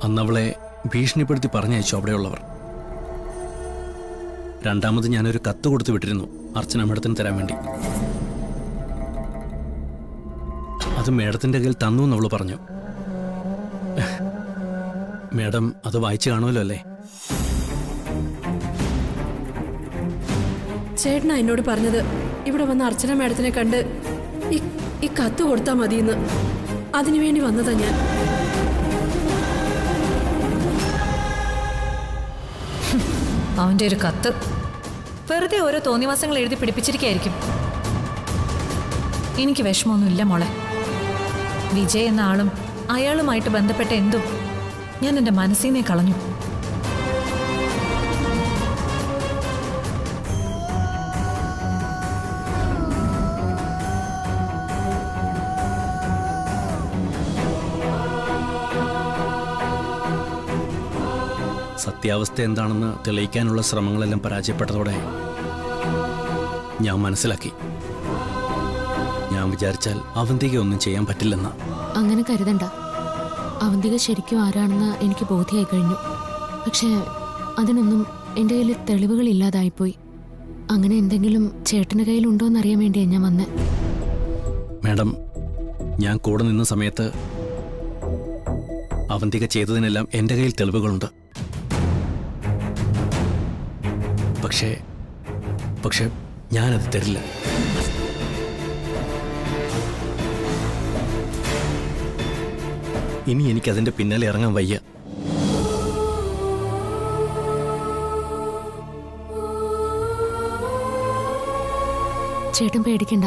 അന്നവളെ ഭീഷണിപ്പെടുത്തി പറഞ്ഞയച്ചു അവിടെയുള്ളവർ. രണ്ടാമത് ഞാനൊരു കത്ത് കൊടുത്തു വിട്ടിരുന്നു അർച്ചന മേഡത്തിന് തരാൻ വേണ്ടി. അത് മേഡത്തിൻ്റെ കയ്യിൽ തന്നു എന്നവള് പറഞ്ഞു. മേഡം അത് വായിച്ചു കാണുമല്ലോ അല്ലേ? ചേട്ടനാ എന്നോട് പറഞ്ഞത് ഇവിടെ വന്ന അർച്ചന മേഡത്തിനെ കണ്ട് ഈ കത്ത് കൊടുത്താൽ മതിയെന്ന്. അതിനുവേണ്ടി വന്നതാ ഞാൻ. അവന്റെ ഒരു കത്ത് വെറുതെ ഓരോ തോന്നിവാസങ്ങൾ എഴുതി പിടിപ്പിച്ചിരിക്കായിരിക്കും. എനിക്ക് വിഷമമൊന്നുമില്ല മോളെ. വിജയ് എന്ന ആളും അയാളുമായിട്ട് ബന്ധപ്പെട്ട എന്തും ഞാൻ എൻ്റെ മനസ്സിനെ കളഞ്ഞു. സത്യാവസ്ഥ എന്താണെന്ന് തെളിയിക്കാനുള്ള ശ്രമങ്ങളെല്ലാം പരാജയപ്പെട്ടതോടെ ഞാൻ മനസ്സിലാക്കി, ഞാൻ വിചാരിച്ചാൽ അവന്തിക ഒന്നും ചെയ്യാൻ പറ്റില്ലെന്ന്. അങ്ങനെ കരുതണ്ട. അവന്തിക ശരിക്കും ആരാണെന്ന് എനിക്ക് ബോധ്യമായി കഴിഞ്ഞു. പക്ഷേ അതിനൊന്നും എൻ്റെ കയ്യിൽ തെളിവുകൾ ഇല്ലാതായിപ്പോയി. അങ്ങനെ എന്തെങ്കിലും ചേട്ടൻ്റെ കയ്യിലുണ്ടോയെന്നറിയാൻ വേണ്ടിയാണ് ഞാൻ വന്നത്. മാഡം, ഞാൻ കൂടെ നിന്ന സമയത്ത് അവന്തിക ചെയ്തതിനെല്ലാം എൻ്റെ കയ്യിൽ തെളിവുകളുണ്ട്. പക്ഷേ ഞാനത് തരില്ല. ഇനി എനിക്കതിൻ്റെ പിന്നാലെ ഇറങ്ങാൻ വയ്യ. ചേട്ടൻ പേടിക്കണ്ട.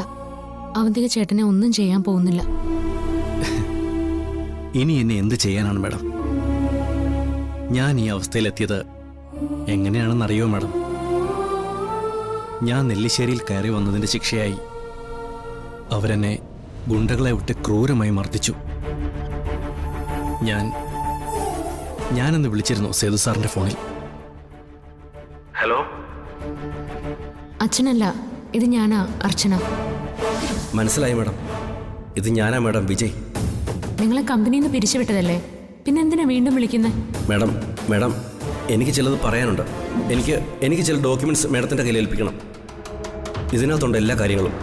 അവന്തിക ചേട്ടനെ ഒന്നും ചെയ്യാൻ പോകുന്നില്ല. ഇനി എന്നെ എന്ത് ചെയ്യാനാണ് മാഡം? ഞാൻ ഈ അവസ്ഥയിലെത്തിയത് എങ്ങനെയാണെന്നറിയോ മാഡം? ഞാൻ നെല്ലിശ്ശേരിയിൽ കയറി വന്നതിൻ്റെ ശിക്ഷയായി അവരെന്നെ ഗുണ്ടകളെ വിട്ട് ക്രൂരമായി മർദ്ദിച്ചു. ഞാനെന്ന് വിളിച്ചിരുന്നു സേതു സാറിന്റെ ഫോണിൽ. ഹലോ, അച്ഛനല്ല, ഇത് ഞാനാ, അർച്ചന. മനസ്സിലായി മാഡം, ഇത് ഞാനാ മാഡം, വിജയ്. നിങ്ങളെ കമ്പനിയിൽ നിന്ന് പിരിച്ചുവിട്ടതല്ലേ, പിന്നെന്തിനാ വീണ്ടും വിളിക്കുന്നത്? മാഡം എനിക്ക് ചിലത് പറയാനുണ്ട്. എനിക്ക് ചില ഡോക്യുമെന്റ്സ് മാഡത്തിൻ്റെ കയ്യിൽ ഏൽപ്പിക്കണം. ഇതിനകത്തുണ്ട് എല്ലാ കാര്യങ്ങളും.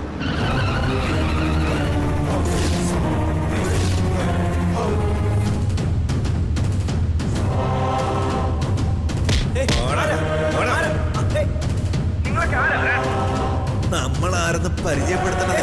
നമ്മളാരെന്ന് പരിചയപ്പെടുത്തണം.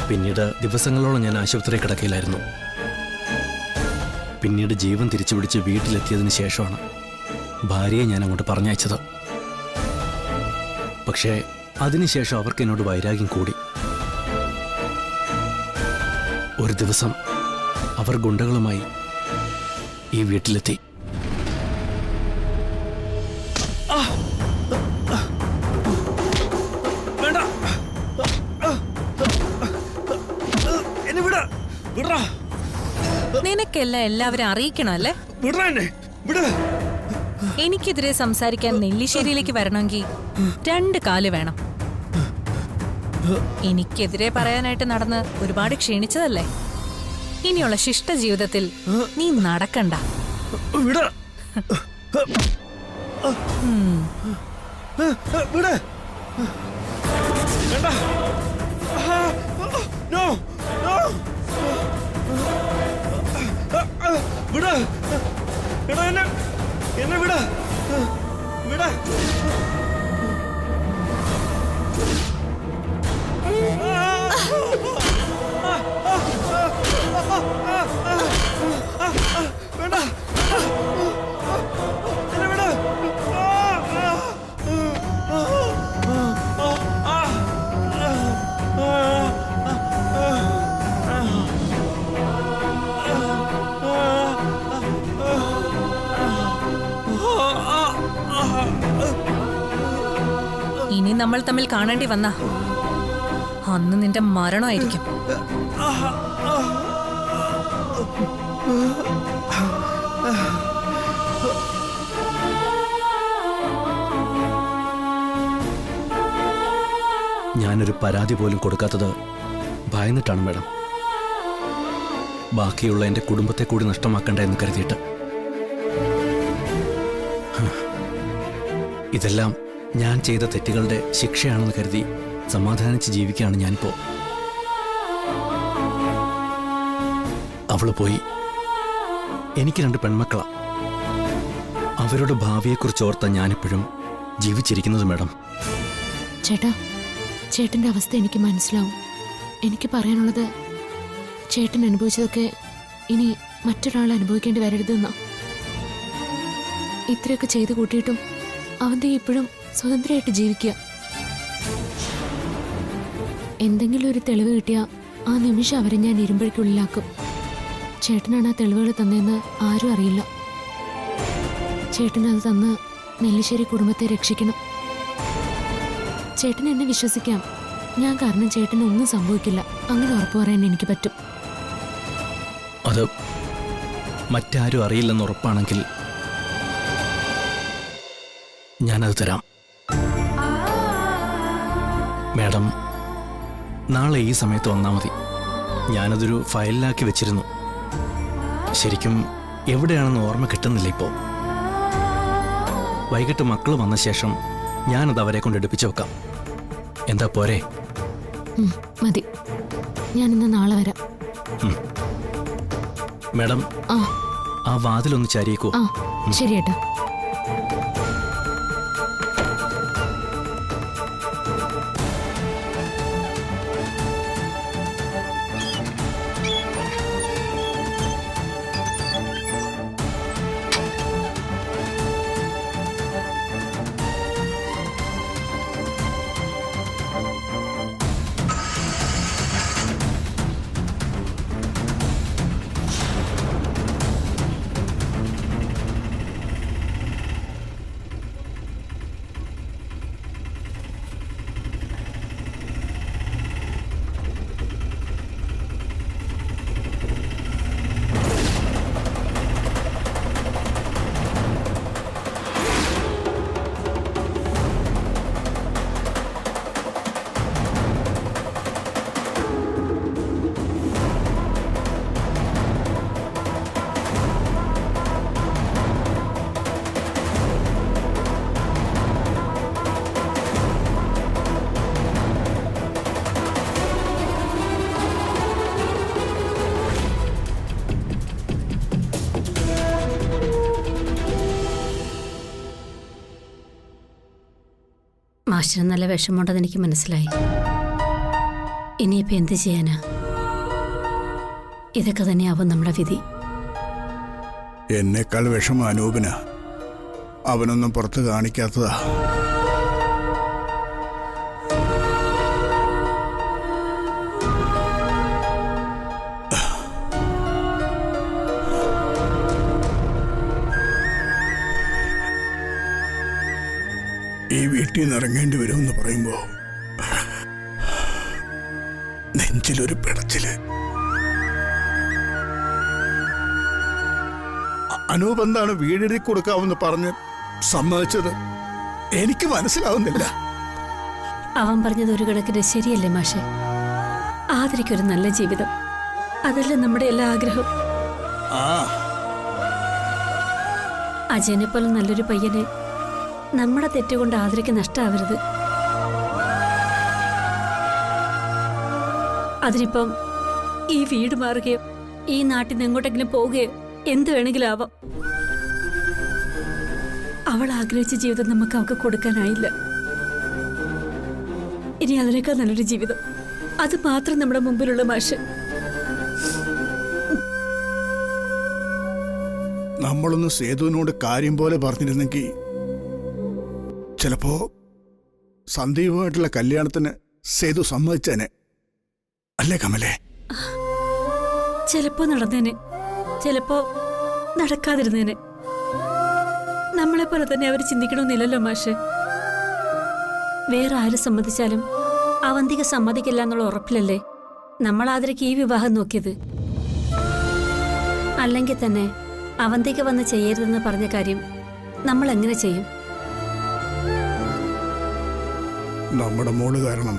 പിന്നീട് ദിവസങ്ങളോളം ഞാൻ ആശുപത്രി കിടക്കയിലായിരുന്നു. പിന്നീട് ജീവൻ തിരിച്ചുപിടിച്ച് വീട്ടിലെത്തിയതിന് ശേഷമാണ് ഭാര്യയെ ഞാൻ അങ്ങോട്ട് പറഞ്ഞയച്ചത്. പക്ഷേ അതിനുശേഷം അവർക്ക് എന്നോട് വൈരാഗ്യം കൂടി. ഒരു ദിവസം അവർ ഗുണ്ടകളുമായി ഈ വീട്ടിലെത്തി. നിനക്കെല്ലാം എല്ലാവരും അറിയിക്കണം അല്ലേ? എനിക്കെതിരെ സംസാരിക്കാൻ നെല്ലിശ്ശേരിയിലേക്ക് വരണമെങ്കിൽ 2 കാല് വേണം. എനിക്കെതിരെ പറയാനായിട്ട് നടന്ന് ഒരുപാട് ക്ഷീണിച്ചതല്ലേ? ഇനിയുള്ള ശിഷ്ട ജീവിതത്തിൽ നീ നടക്കണ്ട. ഇനി നമ്മൾ തമ്മിൽ കാണേണ്ടി വന്ന അന്ന് നിന്റെ മരണമായിരിക്കും. ഞാനൊരു പരാതി പോലും കൊടുക്കാത്തത് ഭയന്നിട്ടാണ് മാഡം. ബാക്കിയുള്ള എൻ്റെ കുടുംബത്തെ കൂടി നഷ്ടമാക്കണ്ട എന്ന് കരുതിയിട്ട്. ഇതെല്ലാം ഞാൻ ചെയ്ത തെറ്റുകളുടെ ശിക്ഷയാണെന്ന് കരുതി സമാധാനിച്ച് ജീവിക്കുകയാണ് ഞാനിപ്പോ. അവള് പോയി. എനിക്ക് 2 പെൺമക്കളാ. അവരുടെ ഭാവിയെക്കുറിച്ച് ഓർത്ത ഞാനിപ്പോഴും ജീവിച്ചിരിക്കുന്നത് മാഡം. ചേട്ടാ, ചേട്ടന്റെ അവസ്ഥ എനിക്ക് മനസ്സിലാവും. എനിക്ക് പറയാനുള്ളത്, ചേട്ടൻ അനുഭവിച്ചതൊക്കെ ഇനി മറ്റൊരാൾ അനുഭവിക്കേണ്ടി വരരുതെന്നാ. ഇത്രയൊക്കെ ചെയ്തു കൂട്ടിയിട്ടും അവന്റെ ഇപ്പോഴും സ്വതന്ത്രമായിട്ട് ജീവിക്കുക. എന്തെങ്കിലും ഒരു തെളിവ് കിട്ടിയാൽ ആ നിമിഷം അവരെ ഞാൻ ഇരുമ്പഴിക്കുള്ളിലാക്കും. ചേട്ടനാണ് ആ തെളിവുകൾ തന്നെയെന്ന് ആരും അറിയില്ല. ചേട്ടനത് തന്ന് നെല്ലിശ്ശേരി കുടുംബത്തെ രക്ഷിക്കണം. ചേട്ടൻ എന്നെ വിശ്വസിക്കാം. ഞാൻ കാരണം ചേട്ടന് ഒന്നും സംഭവിക്കില്ല. അങ്ങനെ ഉറപ്പ് പറയാൻ എനിക്ക് പറ്റും. അത് മറ്റാരും അറിയില്ലെന്ന് ഉറപ്പാണെങ്കിൽ ഞാനത് തരാം. മാഡം നാളെ ഈ സമയത്ത് വന്നാൽ മതി. ഞാനതൊരു ഫയലിലാക്കി വെച്ചിരുന്നു. ശരിക്കും എവിടെയാണെന്ന് ഓർമ്മ കിട്ടുന്നില്ല ഇപ്പോൾ. വൈകിട്ട് മക്കൾ വന്ന ശേഷം ഞാനത് അവരെ കൊണ്ട് എടുപ്പിച്ചു വെക്കാം. എന്താ പോരെ? മതി. ഞാനിന്ന് നാളെ വരാം. മാഡം, ആ വാതിലൊന്ന് ചാരിയേക്കോ? ശരി ഏട്ടാ. മാഷിന് നല്ല വിഷമമുണ്ടെന്ന് എനിക്ക് മനസ്സിലായി. ഇനിയിപ്പോൾ എന്ത് ചെയ്യാനാ? ഇതൊക്കെ തന്നെയാവും നമ്മുടെ വിധി. എന്നേക്കാൾ വിഷമം അനൂപിനാ. അവനൊന്നും പുറത്ത് കാണിക്കാത്തതാ. ഈ വീട്ടിൽ നിന്ന് ഇറങ്ങേണ്ടി വരുമെന്ന് പറയുമ്പോ നെഞ്ചിലൊരു പിടച്ചില്. അനൂപ് എന്താണ് വീടെഴുതി കൊടുക്കാമെന്ന് പറഞ്ഞ് സമ്മതിച്ചത്? എനിക്ക് മനസ്സിലാവുന്നില്ല. അവൻ പറഞ്ഞത് ഒരു കണക്കിന് ശരിയല്ലേ മാഷെ? ആദരിക്കൊരു നല്ല ജീവിതം, അതല്ലേ നമ്മുടെ എല്ലാ ആഗ്രഹം. അജയനെ പോലെ നല്ലൊരു പയ്യനെ നമ്മുടെ തെറ്റുകൊണ്ട് ആദരിക്ക് നഷ്ടമാവരുത്. അതിനിപ്പം ഈ വീട് മാറുകയോ ഈ നാട്ടിൽ നിന്ന് എങ്ങോട്ടെങ്കിലും പോവുകയോ എന്ത് വേണമെങ്കിലും ആവാം. അവൾ ആഗ്രഹിച്ച ജീവിതം നമുക്ക് അവൾക്ക് കൊടുക്കാനായില്ല. ഇനി അതിനേക്കാൾ നല്ലൊരു ജീവിതം, അത് മാത്രം നമ്മുടെ മുമ്പിലുള്ള മാഷ്. നമ്മളൊന്ന് സേതുവിനോട് കാര്യം പോലെ പറഞ്ഞിരുന്നെങ്കിൽ ചിലപ്പോ സന്ദീപുമായിട്ടുള്ള കല്യാണത്തിന് സേതു സമ്മതിച്ചേനെ. അല്ലേ കമലേ? ചിലപ്പോ നടന്നേനെ, ചിലപ്പോ നടക്കാതിരുന്നേനെ. നമ്മളെ പോലെ തന്നെ അവർ ചിന്തിക്കണമെന്നില്ലല്ലോ മാഷെ. വേറെ ആര് സമ്മതിച്ചാലും അവന്തിക സമ്മതിക്കില്ല എന്നുള്ള ഉറപ്പിലല്ലേ നമ്മൾ ആതിരയ്ക്ക് ഈ വിവാഹം നോക്കിയത്. അല്ലെങ്കിൽ തന്നെ അവന്തിക വന്ന് ചെയ്യരുതെന്ന് പറഞ്ഞ കാര്യം നമ്മൾ എങ്ങനെ ചെയ്യും? നമ്മുടെ മോള് കാരണം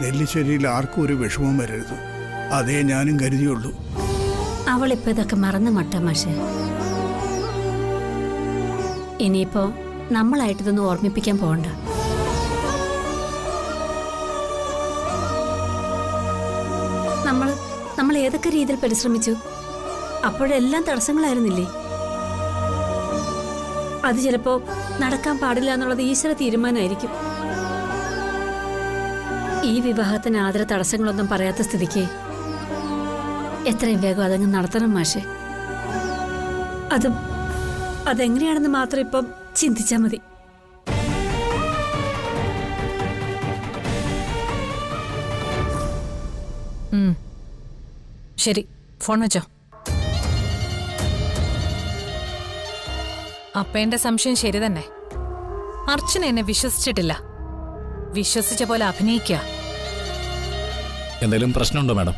നെല്ലിശ്ശേരിയിൽ ആർക്കും ഒരു വിഷമം വരരുത്, അതേ ഞാനും കരുതിയുള്ളൂ. അവളിപ്പോ ഇതൊക്കെ മറന്നു മട്ട മാഷെ. ഇനിയിപ്പോ നമ്മളായിട്ടിതൊന്നും ഓർമ്മിപ്പിക്കാൻ പോകണ്ട. നമ്മൾ ഏതൊക്കെ രീതിയിൽ പരിശ്രമിച്ചു, അപ്പോഴെല്ലാം തടസ്സങ്ങളായിരുന്നില്ലേ? അത് ചിലപ്പോ നടക്കാൻ പാടില്ല എന്നുള്ളത് ഈശ്വര തീരുമാനമായിരിക്കും. ഈ വിവാഹത്തിന് ആദര തടസ്സങ്ങളൊന്നും പറയാത്ത സ്ഥിതിക്ക് എത്രയും വേഗം അതങ്ങ് നടത്തണം മാഷെ. അതെങ്ങനെയാണെന്ന് മാത്രം ഇപ്പം ചിന്തിച്ചാൽ മതി. ശരി, ഫോൺ വെച്ചോ. അപ്പ എന്റെ സംശയം ശരി തന്നെ. അർച്ചന എന്നെ വിശ്വസിച്ചിട്ടില്ല. വിശ്വസിച്ച പോലെ അഭിനയിക്കുക. എന്തെങ്കിലും പ്രശ്നമുണ്ടോ മാഡം?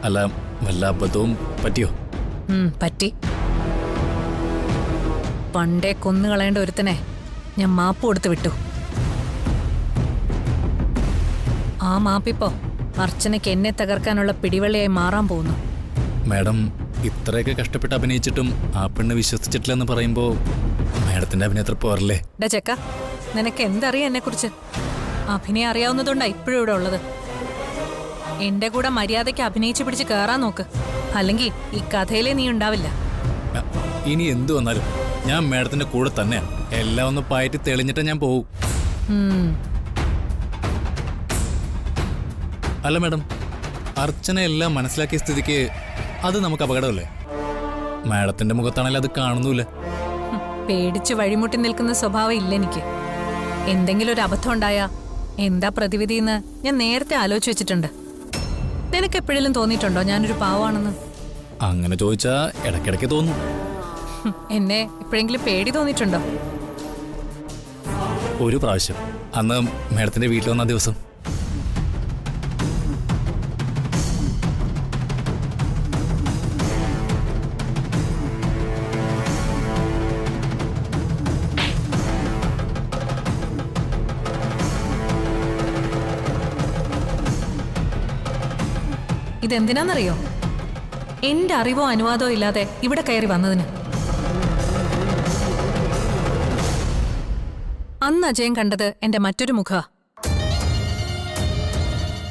അല്ല, വല്ല അബദ്ധവും പറ്റിയോ? പറ്റി. പണ്ടേ കൊന്നുകളയേണ്ട ഒരുത്തനെ ഞാൻ മാപ്പ് കൊടുത്ത് വിട്ടു. ആ മാപ്പിപ്പോ അർച്ചനയ്ക്ക് എന്നെ തകർക്കാനുള്ള പിടിവള്ളിയായി മാറാൻ പോകുന്നു. മാഡം ഇത്രയൊക്കെ കഷ്ടപ്പെട്ട് അഭിനയിച്ചിട്ടും ആ പെണ്ണ് വിശ്വസിച്ചിട്ടില്ലെന്ന് പറയുമ്പോൾ മാഡത്തിന്റെ അഭിനയത്ര പോരല്ലേ? ചെക്ക, നിനക്ക് എന്തറിയാം എന്നെ കുറിച്ച്? അഭിനയം അറിയാവുന്നതുകൊണ്ടാ ഇപ്പോഴും ഇവിടെ ഉള്ളത്. എന്റെ കൂടെ മര്യാദയ്ക്ക് അഭിനയിച്ച് പിടിച്ച് കയറാൻ നോക്ക്, അല്ലെങ്കിൽ ഈ കഥയിലേ നീ ഉണ്ടാവില്ല. ഇനി എന്തു വന്നാലും ഞാൻ മാഡത്തിന്റെ കൂടെ തന്നെയാണ്. എല്ലാം ഒന്ന് പായറ്റി തെളിഞ്ഞിട്ട് ഞാൻ പോവും. അല്ല മാഡം, അർച്ചന എല്ലാം മനസ്സിലാക്കിയ സ്ഥിതിക്ക് അത് നമുക്ക് അപകടമല്ലേ? മാഡത്തിന്റെ മുഖത്താണെങ്കിൽ അത് കാണുന്നില്ല. പേടിച്ച് വഴിമുട്ടി നിൽക്കുന്ന സ്വഭാവം ഇല്ല എനിക്ക്. എന്തെങ്കിലും ഒരു അബദ്ധം ഉണ്ടായാ എന്താ പ്രതിവിധി എന്ന് ഞാൻ നേരത്തെ ആലോചിച്ച് വെച്ചിട്ടുണ്ട്. നിനക്ക് എപ്പോഴെങ്കിലും തോന്നിയിട്ടുണ്ടോ ഞാനൊരു പാവാണെന്ന്? അങ്ങനെ ചോദിച്ചാ ഇടയ്ക്കിടയ്ക്ക് തോന്നും. എന്നെ എപ്പോഴെങ്കിലും പേടി തോന്നിയിട്ടുണ്ടോ? ഒരു പ്രാവശ്യം, അന്ന് മാഡത്തിന്റെ വീട്ടിൽ വന്ന ദിവസം. ഇതെന്തിനാന്നറിയോ? എന്റെ അറിവോ അനുവാദമോ ഇല്ലാതെ ഇവിടെ കയറി വന്നതിന്. അന്ന് അജയൻ കണ്ടത് എന്റെ മറ്റൊരു മുഖ.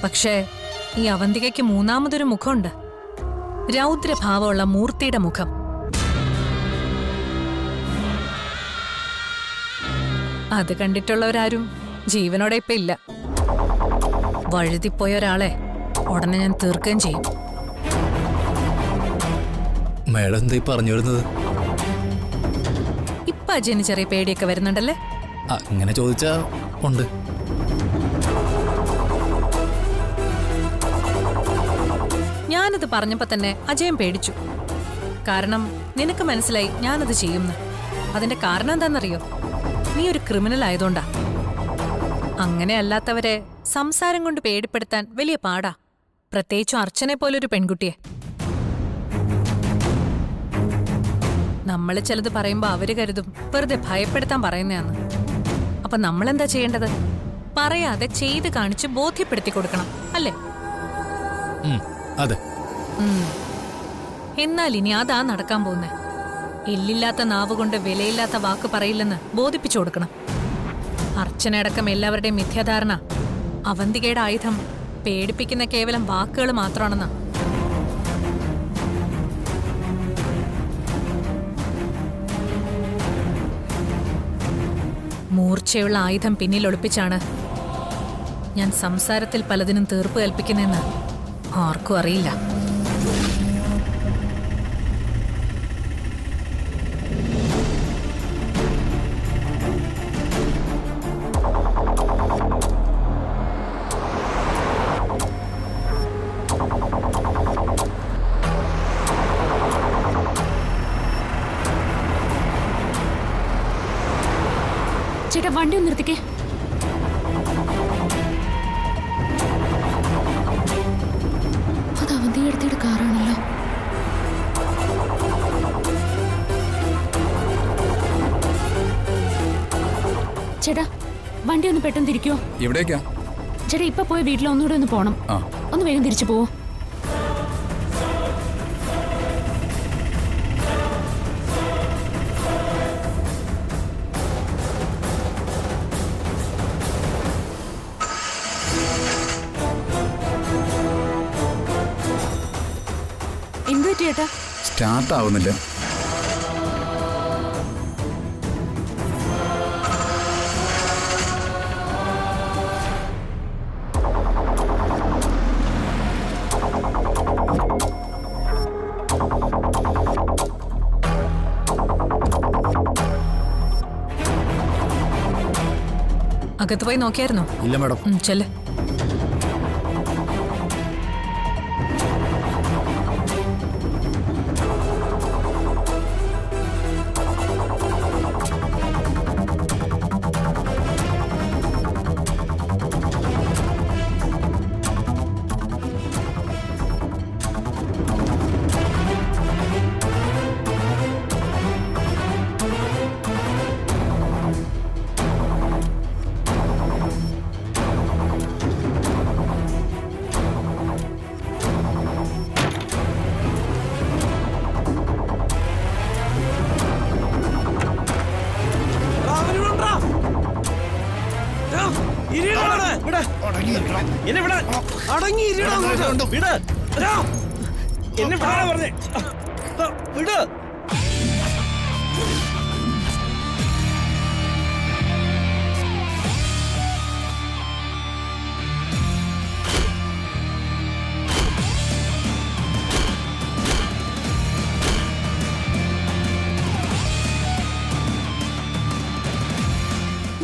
പക്ഷേ ഈ അവന്തികയ്ക്ക് മൂന്നാമതൊരു മുഖമുണ്ട്. രൗദ്രഭാവമുള്ള മൂർത്തിയുടെ മുഖം. അത് കണ്ടിട്ടുള്ളവരാരും ജീവനോടെ ഇപ്പൊ ഇല്ല. വഴുതിപ്പോയ ഒരാളെ ഉടനെ ഞാൻ തീർക്കുകയും ചെയ്യും. മാഡം എന്താ പറഞ്ഞു വരുന്നത്? ഇപ്പൊ അജയന് ചെറിയ പേടിയൊക്കെ വരുന്നുണ്ടല്ലേ? അങ്ങനെ ചോദിച്ചാ ഉണ്ട്. ഞാനത് പറഞ്ഞപ്പോ തന്നെ അജയൻ പേടിച്ചു. കാരണം നിനക്ക് മനസ്സിലായി ഞാനത് ചെയ്യുന്നു. അതിന്റെ കാരണം എന്താണെന്നറിയോ? നീ ഒരു ക്രിമിനൽ ആയതുകൊണ്ടാ. അങ്ങനെ അല്ലാത്തവരെ സംസാരം കൊണ്ട് പേടിപ്പെടുത്താൻ വലിയ പാടാ, പ്രത്യേകിച്ചും അർച്ചനെ പോലൊരു പെൺകുട്ടിയെ. നമ്മൾ ചിലത് പറയുമ്പോ അവര് കരുതും വെറുതെ ഭയപ്പെടുത്താൻ പറയുന്നതാന്ന്. അപ്പൊ നമ്മളെന്താ ചെയ്യേണ്ടത്? പറയാതെ ചെയ്ത് കാണിച്ച് ബോധ്യപ്പെടുത്തി കൊടുക്കണം, അല്ലേ? അതെ. എന്നാൽ ഇനി അതാ നടക്കാൻ പോകുന്നേ. എല്ലില്ലാത്ത നാവ് കൊണ്ട് വിലയില്ലാത്ത വാക്ക് പറയില്ലെന്ന് ബോധിപ്പിച്ചു കൊടുക്കണം. അർച്ചനയടക്കം എല്ലാവരുടെയും മിഥ്യാധാരണ അവന്തികയുടെ ആയുധം പേടിപ്പിക്കുന്ന കേവലം വാക്കുകൾ മാത്രമാണെന്നാ. മൂർച്ചയുള്ള ആയുധം പിന്നിൽ ഒളിപ്പിച്ചാണ് ഞാൻ സംസാരത്തിൽ പലതിനും തീർപ്പ് കൽപ്പിക്കുന്നെന്ന് ആർക്കും അറിയില്ല. ചേട്ടാ വണ്ടി ഒന്ന് നിർത്തിക്കേ. അത് അവന്തി എടുത്തിയുടെ കാറാണല്ലോ. ചേട്ടാ വണ്ടി ഒന്ന് പെട്ടെന്ന് തിരിക്കോ. എവിടേക്കാ? ചേട്ടാ ഇപ്പൊ പോയി വീട്ടിൽ ഒന്നുകൂടെ ഒന്ന് പോണം. ആ. ഒന്ന് വേഗം തിരിച്ചു പോവോ. എന്ത് പറ്റി ചേട്ടാ? സ്റ്റാർട്ട് ആവുന്നില്ല. അകത്ത് പോയി നോക്കിയായിരുന്നോ? ഇല്ല മാഡം. ചെല്ല്.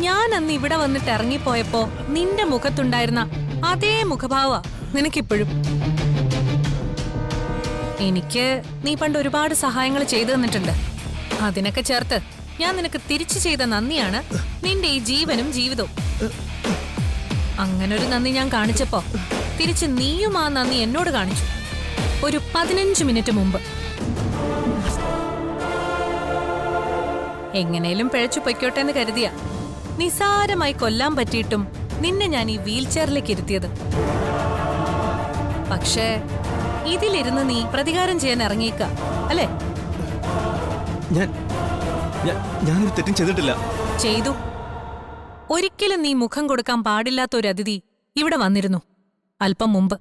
ഞാൻ അന്ന് ഇവിടെ വന്നിട്ട് ഇറങ്ങിപ്പോയപ്പോ നിന്റെ മുഖത്തുണ്ടായിരുന്ന അതേ മുഖഭാവ നിനക്കിപ്പോഴും. എനിക്ക് നീ പണ്ട് ഒരുപാട് സഹായങ്ങൾ ചെയ്തു തന്നിട്ടുണ്ട്. അതിനൊക്കെ ചേർത്ത് ഞാൻ നിനക്ക് തിരിച്ചു ചെയ്ത നന്ദിയാണ് നിന്റെ ഈ ജീവനും ജീവിതവും. അങ്ങനൊരു നന്ദി ഞാൻ കാണിച്ചപ്പോ തിരിച്ച് നീയും ആ നന്ദി എന്നോട് കാണിച്ചു. ഒരു 15 മിനിറ്റ് മുമ്പ്. എങ്ങനെയും പിഴച്ചു പൊയ്ക്കോട്ടെ എന്ന് കരുതിയ നിസാരമായി കൊല്ലാൻ പറ്റിയിട്ടും നിന്നെ ഞാൻ ഈ വീൽ ചെയറിലേക്ക് ഇരുത്തിയത്. പക്ഷേ ഇതിലിരുന്ന് നീ പ്രതികാരം ചെയ്യാൻ ഇറങ്ങിയേക്ക അല്ലേ? ഞാനൊരു തെറ്റും ചെയ്തിട്ടില്ല. ചെയ്തു. ഒരിക്കലും നീ മുഖം കൊടുക്കാൻ പാടില്ലാത്ത ഒരു അതിഥി ഇവിടെ വന്നിരുന്നു അല്പം മുമ്പ്.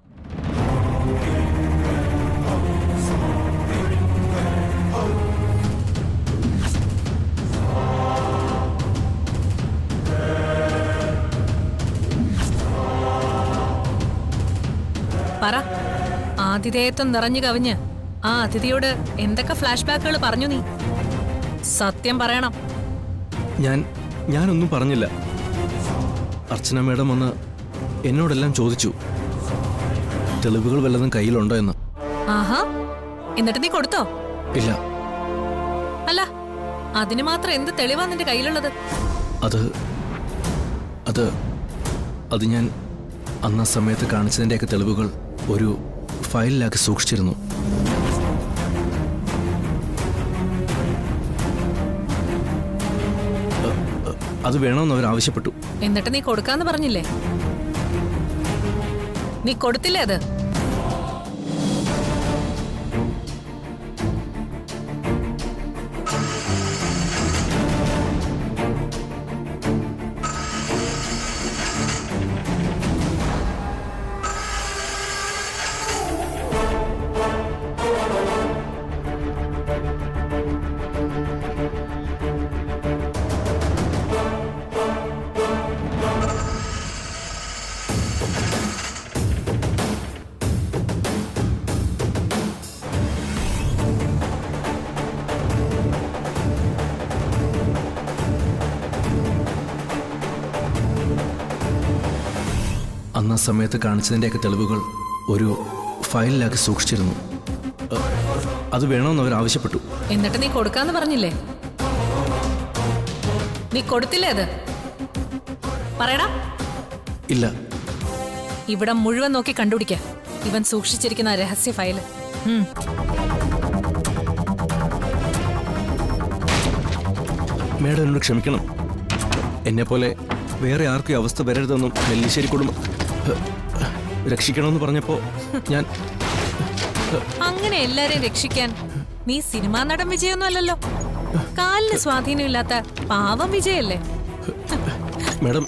പറ, ആതിഥേയത്വം നിറഞ്ഞു കവിഞ്ഞ് ആ അതിഥിയോട് എന്തൊക്കെ ഫ്ലാഷ് ബാക്കുകൾ പറഞ്ഞു നീ? സത്യം പറയണം. ഞാനൊന്നും പറഞ്ഞില്ല. അർച്ചന മേഡം വന്ന് എന്നോടെല്ലാം ചോദിച്ചു, തെളിവുകൾ വല്ലതും കയ്യിലുണ്ടോ എന്ന്. ആഹാ, എന്നിട്ട് നീ കൊടുത്തോ? ഇല്ല. അല്ല, അതിന് മാത്രം എന്ത് തെളിവാ നിന്റെ കയ്യിലുള്ളത്? അത് ഞാൻ അന്ന സമയത്ത് കാണിച്ചതിൻ്റെയൊക്കെ തെളിവുകൾ ഒരു ഫയലിലാക്കി സൂക്ഷിച്ചിരുന്നു. അത് വേണമെന്ന് അവർ ആവശ്യപ്പെട്ടു. എന്നിട്ട് നീ കൊടുക്കാന്ന് പറഞ്ഞില്ലേ? നീ കൊടുത്തില്ലേ അത്? അന്ന് ആ സമയത്ത് കാണിച്ചതിൻ്റെയൊക്കെ തെളിവുകൾ ഒരു ഫയലിലാക്കി സൂക്ഷിച്ചിരുന്നു. അത് വേണമെന്ന് അവർ ആവശ്യപ്പെട്ടു. എന്നിട്ട് നീ കൊടുക്കാന്ന് പറഞ്ഞില്ലേ? നീ കൊടുത്തില്ലേ അത്? പറയടാ. ഇല്ല. ഇവിടെ മുഴുവൻ നോക്കി കണ്ടുപിടിക്ക ഇവൻ സൂക്ഷിച്ചിരിക്കുന്ന രഹസ്യ ഫയല്. മേഡം എന്നോട് ക്ഷമിക്കണം. എന്നെപ്പോലെ വേറെ ആർക്കും ഈ അവസ്ഥ വരരുതെന്നും നെല്ലിശ്ശേരി കുടുംബം രക്ഷിക്കണമെന്ന് പറഞ്ഞപ്പോ ഞാൻ അങ്ങനെ എല്ലാരെയും രക്ഷിക്കാൻ നീ സിനിമാ നടൻ വിജയൊന്നും അല്ലല്ലോ. കാലിന് സ്വാധീനമില്ലാത്ത പാവം വിജയല്ലേ. മേഡം,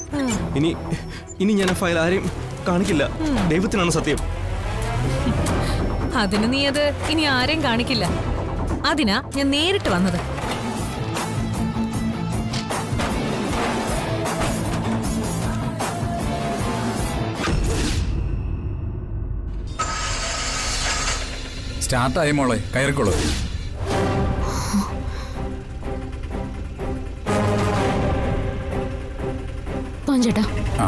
ഇനി ഞാൻ ആ ഫയൽ ആരെയും കാണിക്കില്ല. ദൈവത്തിനാണ് സത്യം. അതിന് നീ അത് ഇനി ആരെയും കാണിക്കില്ല. അതിനാ ഞാൻ നേരിട്ട് വന്നത്. സ്റ്റാർട്ടായി മോളെ, കയറിക്കോളൂ. പോഞ്ചേട്ടാ. ആ